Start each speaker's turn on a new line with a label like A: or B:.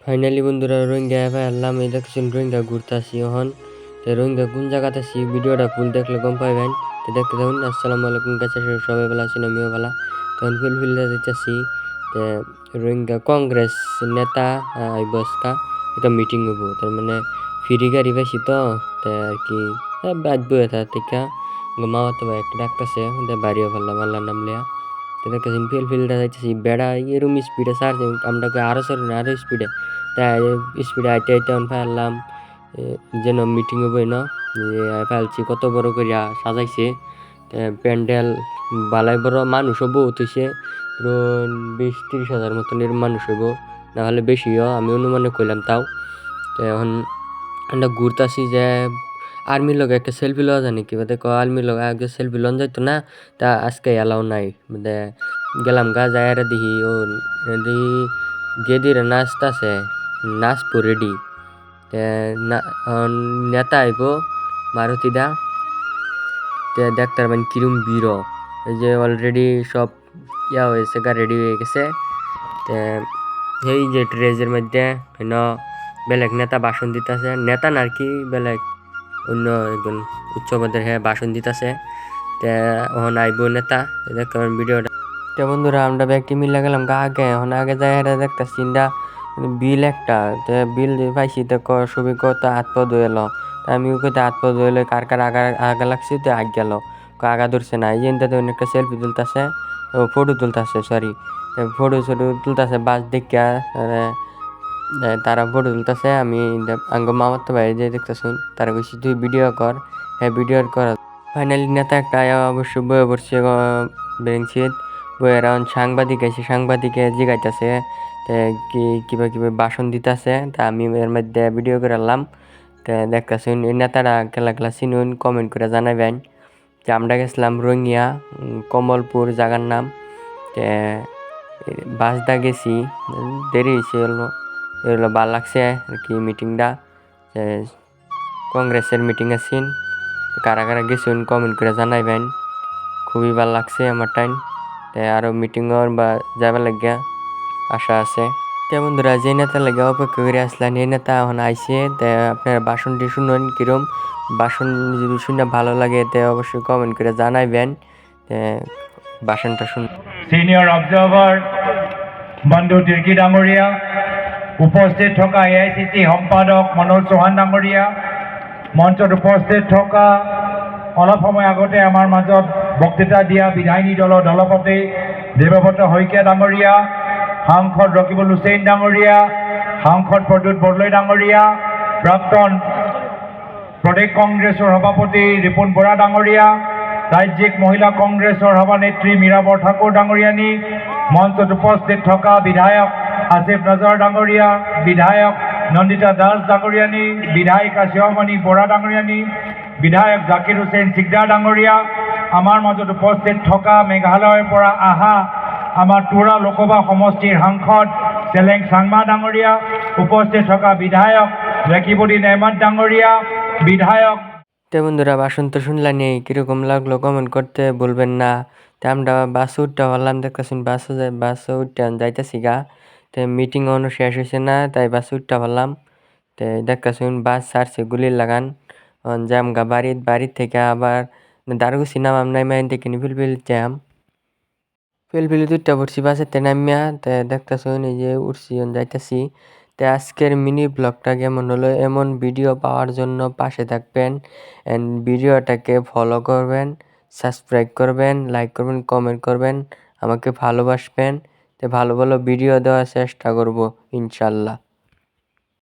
A: Finally বন্ধুরা রোহিঙ্গা এবার আল্লাহ এই দেখছেন রোহিঙ্গা ঘুরতে আসি এখন। তো রোহিঙ্গা কোন জায়গাতে আসি ভিডিওটা ফুল দেখলে গম পাইবেন। তো দেখতে থাকুন। আসসালামু আলাইকুম কাছে সবাই ভালো আছেন, আমিও ভালো। তখন ফিল্ডে দিতেছি। তো রোহিঙ্গা কংগ্রেস নেতা বসকা একটা মিটিং হবো, তার মানে ফ্রি গাড়ি পাইছি তো আর কি বাঁচবো এটা থেকে মামা তো একটা ডাকতেছে বাড়িও ফেললাম আল্লাহর নাম লিয়া। তো দেখতেছি ফিল্ডে যাইতেছি বেড়া এরম স্পিডে সারছে আমরা আরো সরে না আরো স্পিডে, তাই স্পিডে আইতে আইতে ফেললাম যেন মিটিং হবে না যে ফেলছি কত বড় করিয়া সাজাইছে। প্যান্ডেল বালাই বড় মানুষও বহুত হয়েছে, পুরো 20-30 হাজার মতনের মানুষ হইব, না হলে বেশিও আমি অনুমানে কইলাম। তাও তো এখন আমরা ঘুরতেছি যে আর্মির লগে একটা সেলফি লওয়া জানি কি দেখো আর্মির লগে আগে সেলফি লন যাইতো না, তা আজকে এলাও নাই। মানে গেলাম গা যায় দেখি ও দেখি গেদিরে নাচতাছে, নাচবো রেডি। নেতা আইব মারুতি দা, তে দেখতে পারবেন কিরম ভিড়। এই যে অলরেডি সব হয়েছে গা, রেডি হয়ে গেছে। তে এই যে ট্রেজের মধ্যে বেলেগ নেতা ভাষণ দিতেছে, নেতা না আর কি বেলেগ অন্য একজন উচ্চ পদের ভাষণ দিতেছে। তে ওখানে আইব নেতা, দেখতে পারেন ভিডিওটা। তো বন্ধুরা আমরা ব্যক্তি মিলে গেলাম গা আগে, এখন আগে যাই দেখতে চিন্তা বিল একটা বিল পাইছি তো ছবি কত হাত পা ধুয়ে এলো। আমি ওকে হাত পা ধুয়ে এলো কার কার আগা লাগছে তো আগ গেল আগা ধরছে না। এই যে একটা সেলফি তুলতেছে, ফটো তুলতেছে, সরি ফটো তুলতেছে বাস দেখিয়া তারা ফটো তুলতেছে। আমি আঙ্গ মামার তো বাইরে যে দেখতেছুন তারা কইছি তুই ভিডিও কর, ভিডিও কর। ফাইনালি নেতা একটা অবশ্যই বয়ে পড়ছে বেঞ্চিত বইয়ের, সাংবাদিক আছে, সাংবাদিকে জিগাইতেছে কিবা ভাষণ দিতেছে। তা আমি এর মধ্যে ভিডিও করে আনলাম। তো দেখতেছুন এই নেতারা খেলা খেলা চিনুন, কমেন্ট করে জানাবেন যে আমরা গেছিলাম রোহিঙ্গা কমলপুর জায়গার নাম। তো বাসদা গেছি, দেরি হয়েছে এগুলো ভালো লাগছে আর কি মিটিংটা। কংগ্রেসের মিটিং আছেন, কারা কারা গেছেন কমেন্ট করে জানাইবেন। খুবই ভালো লাগছে আমার টাইম। তাই আরও মিটিংর বা যাবার লাগিয়া আশা আছে। তো বন্ধুরা যে নেতা লাগে অপেক্ষা করে আসলেন এই নেতা এখন আইসে। তাই আপনার ভাষণটি শুনুন কিরম, ভাষণ যদি শুনে ভালো লাগে তে অবশ্যই কমেন্ট করে জানাইবেন। ভাষণটা শুনুন।
B: সিনিয়র অবজার্ভার বন্ধু তিৰ্কি ডাঙৰীয়া, উপস্থিত থকা AICC সম্পাদক মনোজ চৌহান ডাঙৰীয়া, মঞ্চত উপস্থিত থকা অলপ সময় আগতে আমাৰ মাজত বক্তৃতা দিয়া বিধায়িনী দলৰ দলপতি দেৱব্ৰত শইকীয়া ডাঙৰীয়া, সাংসদ ৰকিবুল হুছেইন ডাঙৰীয়া, সাংসদ প্ৰদ্যুৎ বৰদলৈ ডাঙৰীয়া, প্ৰাক্তন প্ৰদেশ কংগ্ৰেছৰ সভাপতি ৰিপুণ বৰা ডাঙৰীয়া, ৰাজ্যিক মহিলা কংগ্ৰেছৰ সভানেত্ৰী মীৰা বৰঠাকুৰ ডাঙৰীয়ানী, মঞ্চত উপস্থিত থকা বিধায়ক আসিফ নজৰ ডাঙৰীয়া, বিধায়ক নন্দিতা দাস ডাঙৰীয়ানী, বিধায়িকা শিৱমণি বৰা ডাঙৰীয়ানী, বিধায়ক জাকিৰ হুছেইন চিকদাৰ ডাঙৰীয়া, আমাৰ মাজত উপস্থিত থকা মেঘালয়ৰ পৰা অহা আমাৰ তুৰা লোকসভা সমষ্টিৰ সাংসদ চেলেং চাংমা ডাঙৰীয়া, উপস্থিত থকা বিধায়ক রেকিবুদ্দিন আহমদ ডাঙৰীয়া, বিধায়ক।
A: তো বন্ধুরা ভাষণ তো শুনলাম নেই, কীরকম লাগলো কমেন্ট করতে বলবেন না। তো আমরা বাসে উঠতে পারলাম, দেখতেছেন বাসে উঠতে যাইতেছি গা। তো মিটিং অন্য শেষ হয়েছে না, তাই বাসে উঠতে পারলাম। তো দেখতেছেন বাস ছাড়ছে গুলির লাগান জ্যাম গা বাড়ির থেকে আবার দারুগুছি নামাম নাই মাইন থেকে ফিলফিল জ্যাম ফিলফিলি দুইটা পড়ছি বাসেতে নামিয়া। তো দেখতেছেন এই যে উঠছি যাইতেছি। তো আজকের মিনি ব্লগটা কেমন হলো, এমন ভিডিও পাওয়ার জন্য পাশে থাকবেন অ্যান্ড ভিডিওটাকে ফলো করবেন, সাবস্ক্রাইব করবেন, লাইক করবেন, কমেন্ট করবেন, আমাকে ভালোবাসবেন। তো ভালো ভালো ভিডিও দেওয়ার চেষ্টা করব ইনশাল্লাহ।